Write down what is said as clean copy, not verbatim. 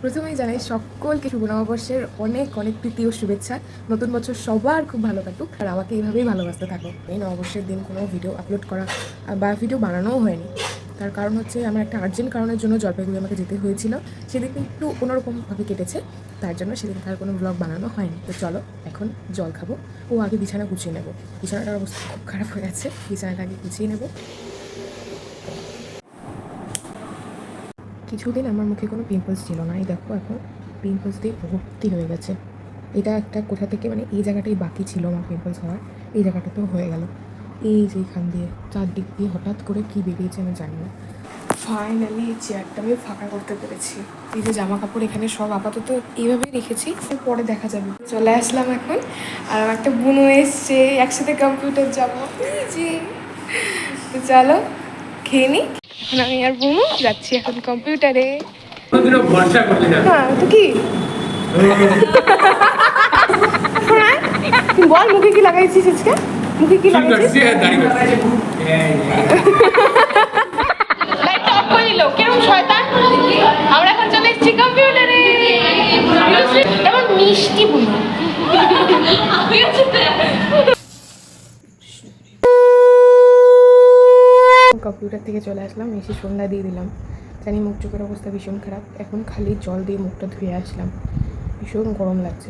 প্রথমেই জানাই সকলকে শুভ নববর্ষের অনেক অনেক প্রীতি ও শুভেচ্ছা। নতুন বছর সবার খুব ভালো কাটুক, আর আমাকে এইভাবেই ভালোবাসতে থাকো। এই নববর্ষের দিন কোনো ভিডিও আপলোড করা বা ভিডিও বানানোও হয়নি। তার কারণ হচ্ছে আমার একটা আর্জেন্ট কারণের জন্য জলপাইগুড়ি আমাকে যেতে হয়েছিল। সেদিন একটু অন্যরকমভাবে কেটেছে, তার জন্য সেদিন আর কোনো ব্লগ বানানো হয়নি। তো চলো এখন জল খাবো ও আগে বিছানা গুছিয়ে নেবো। বিছানাটার অবস্থা খুব খারাপ হয়ে আছে, বিছানাটা আগে গুছিয়ে নেবো। কিছুদিন আমার মুখে কোনো পিম্পলস ছিল না, এই দেখো এখন পিম্পলস দিয়ে ভর্তি হয়ে গেছে। এটা একটা কোথা থেকে মানে এই জায়গাটাই বাকি ছিল আমার পিম্পলস হওয়ার, এই জায়গাটাতেও হয়ে গেল। এই যে এখান দিয়ে চারদিক দিয়ে হঠাৎ করে কী বেরিয়েছে আমি জানি না। ফাইনালি এই চেয়ারটা আমি ফাঁকা করতে পেরেছি। এই যে জামা কাপড় এখানে সব আপাতত এইভাবেই রেখেছি, পরে দেখা যাবে। চলে আসলাম এখন, আর আমার একটা বোনও এসছে, একসাথে কম্পিউটার যাবো। এই যে তো চলো খেয়ে নিই। এখন আমি আর বোনও যাচ্ছি এখন কম্পিউটারে। হ্যাঁ তো কি বল, মুখে কি লাগাইছিস আজকে? মুখে কি লাগাইছিস? লাইটটা অফ করে দিল, কেমন শয়তান। আমরা এখন চলে এসেছি কম্পিউটারে। কেমন মিষ্টি বুনো। কম্পিউটার থেকে চলে আসলাম, এসে সন্ধ্যা দিয়ে দিলাম। জানি মুখ চোখের অবস্থা ভীষণ খারাপ, এখন খালি জল দিয়ে মুখটা ধুয়ে আসলাম। ভীষণ গরম লাগছে।